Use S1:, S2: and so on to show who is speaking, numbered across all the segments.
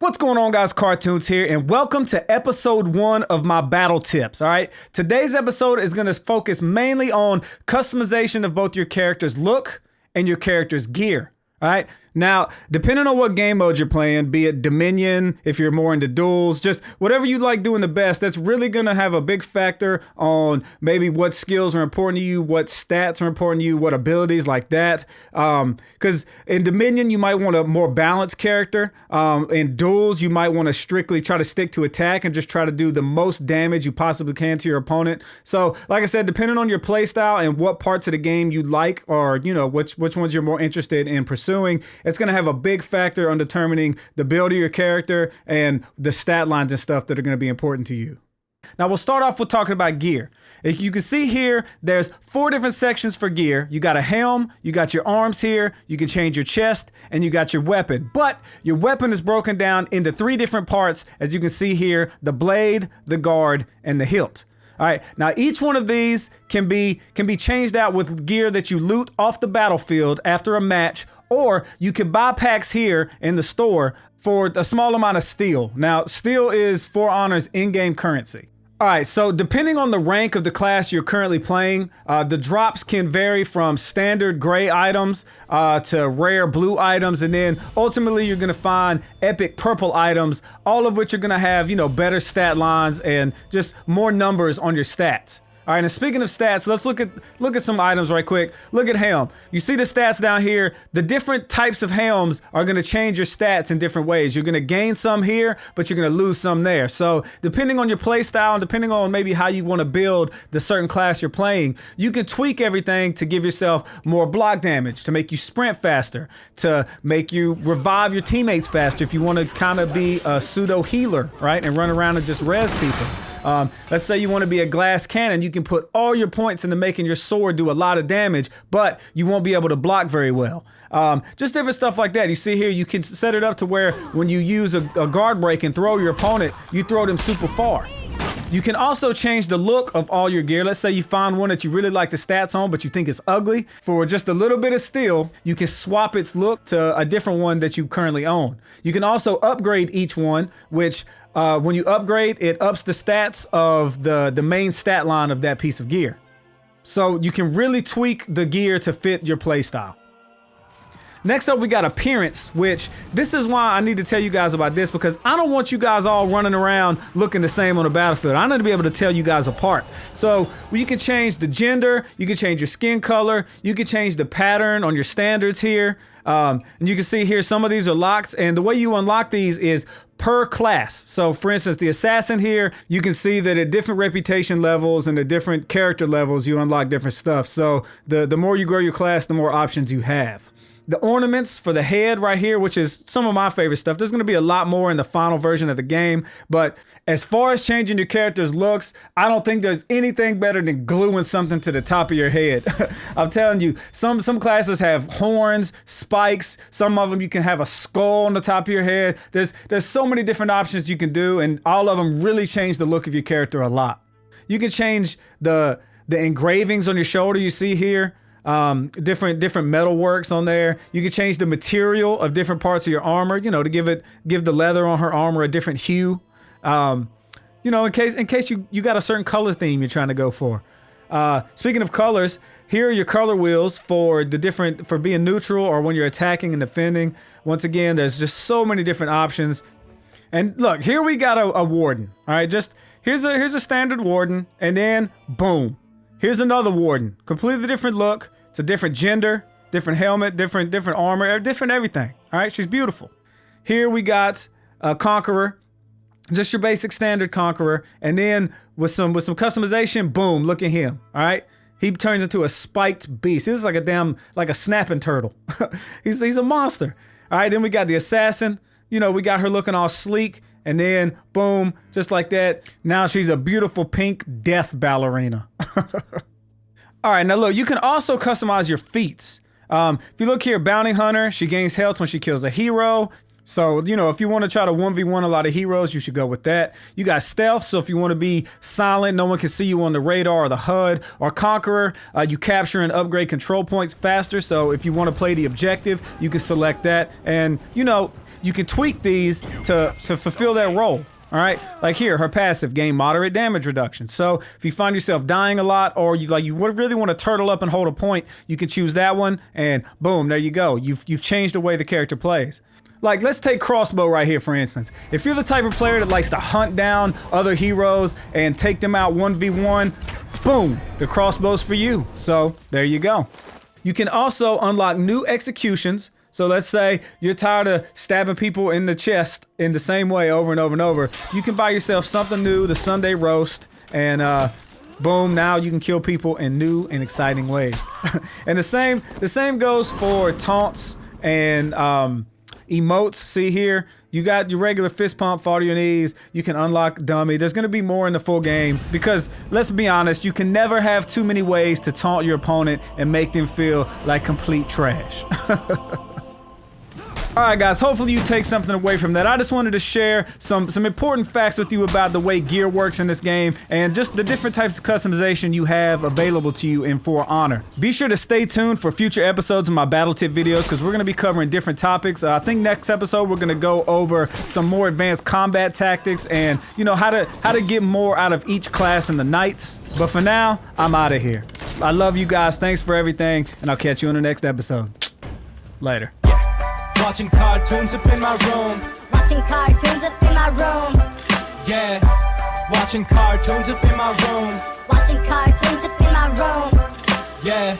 S1: What's going on, guys? CaRtOoNz here, and welcome to episode 1 of my battle tips. All right, today's episode is going to focus mainly on customization of both your character's look and your character's gear. All right, now depending on what game mode you're playing, be it Dominion, if you're more into duels, just whatever you like doing the best, that's really going to have a big factor on maybe what skills are important to you, what stats are important to you, what abilities like that. Because in Dominion, you might want a more balanced character. In duels, you might want to strictly try to stick to attack and just try to do the most damage you possibly can to your opponent. So like I said, depending on your playstyle and what parts of the game you like, or you know which ones you're more interested in pursuing, it's going to have a big factor on determining the build of your character and the stat lines and stuff that are going to be important to you. Now we'll start off with talking about gear. If you can see here, there's 4 different sections for gear. You got a helm, you got your arms here, you can change your chest, and you got your weapon. But your weapon is broken down into 3 different parts, as you can see here: the blade, the guard, and the hilt. All right, now each one of these can be changed out with gear that you loot off the battlefield after a match, or you can buy packs here in the store for a small amount of steel. Now, steel is For Honor's in-game currency. All right, so depending on the rank of the class you're currently playing, the drops can vary from standard gray items to rare blue items, and then ultimately you're gonna find epic purple items, all of which are gonna have, you know, better stat lines and just more numbers on your stats. All right, and speaking of stats, let's look at some items right quick. Look at helm. You see the stats down here. The different types of helms are going to change your stats in different ways. You're going to gain some here, but you're going to lose some there. So depending on your play style and depending on maybe how you want to build the certain class you're playing, you can tweak everything to give yourself more block damage, to make you sprint faster, to make you revive your teammates faster if you want to kind of be a pseudo healer, right, and run around and just res people. Let's say you want to be a glass cannon. You can put all your points into making your sword do a lot of damage, but you won't be able to block very well. Just different stuff like that. You see here, you can set it up to where when you use a guard break and throw your opponent, you throw them super far. You can also change the look of all your gear. Let's say you find one that you really like the stats on, but you think it's ugly. For just a little bit of steel, you can swap its look to a different one that you currently own. You can also upgrade each one, which when you upgrade, it ups the stats of the main stat line of that piece of gear. So you can really tweak the gear to fit your playstyle. Next up, we got appearance, which this is why I need to tell you guys about this, because I don't want you guys all running around looking the same on the battlefield. I need to be able to tell you guys apart. So you can change the gender, you can change your skin color, you can change the pattern on your standards here. And you can see here, some of these are locked, and the way you unlock these is per class. So for instance, the assassin here, you can see that at different reputation levels and at different character levels, you unlock different stuff. So the more you grow your class, the more options you have. The ornaments for the head right here, which is some of my favorite stuff. There's going to be a lot more in the final version of the game, but as far as changing your character's looks, I don't think there's anything better than gluing something to the top of your head. I'm telling you, some classes have horns, spikes, some of them you can have a skull on the top of your head. There's so many different options you can do, and all of them really change the look of your character a lot. You can change the engravings on your shoulder you see here. Different metal works on there. You can change the material of different parts of your armor, you know, to give the leather on her armor a different hue. You know, in case you got a certain color theme you're trying to go for. Speaking of colors, here are your color wheels for being neutral or when you're attacking and defending. Once again, there's just so many different options. And look, here we got a warden. All right, just here's a standard warden, and then boom, here's another warden, completely different look. It's a different gender, different helmet, different armor, different everything. All right, she's beautiful. Here we got a conqueror, just your basic standard conqueror, and then with some customization, boom, look at him. All right, he turns into a spiked beast. This is like a snapping turtle. he's a monster. All right, then we got the assassin. You know, we got her looking all sleek, and then boom, just like that. Now she's a beautiful pink death ballerina. All right, now look, you can also customize your feats. If you look here, Bounty Hunter, she gains health when she kills a hero. So, you know, if you want to try to 1v1 a lot of heroes, you should go with that. You got Stealth, so if you want to be silent, no one can see you on the radar or the HUD. Or Conqueror, you capture and upgrade control points faster, so if you want to play the objective, you can select that. And, you know, you can tweak these to fulfill their role. All right, like here, her passive, gain moderate damage reduction. So if you find yourself dying a lot, or you really want to turtle up and hold a point, you can choose that one, and boom, there you go. You've changed the way the character plays. Like, let's take crossbow right here, for instance. If you're the type of player that likes to hunt down other heroes and take them out 1v1, boom, the crossbow's for you. So there you go. You can also unlock new executions. So let's say you're tired of stabbing people in the chest in the same way over and over and over. You can buy yourself something new, the Sunday roast, and boom, now you can kill people in new and exciting ways. And the same goes for taunts and emotes. See here, you got your regular fist pump, fall to your knees. You can unlock dummy. There's gonna be more in the full game because let's be honest, you can never have too many ways to taunt your opponent and make them feel like complete trash. Alright guys, hopefully you take something away from that. I just wanted to share some important facts with you about the way gear works in this game and just the different types of customization you have available to you in For Honor. Be sure to stay tuned for future episodes of my battle tip videos because we're going to be covering different topics. I think next episode we're going to go over some more advanced combat tactics and how to get more out of each class in the Knights. But for now, I'm out of here. I love you guys. Thanks for everything, and I'll catch you in the next episode. Later.
S2: Watching cartoons up in my room.
S3: Watching cartoons up in my room.
S2: Yeah. Watching cartoons up in my room.
S3: Watching cartoons up in my room.
S2: Yeah.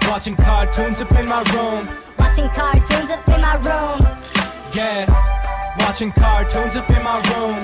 S2: Watching cartoons up in my room.
S3: Watching cartoons up in my room.
S2: Yeah. Watching cartoons up in my room.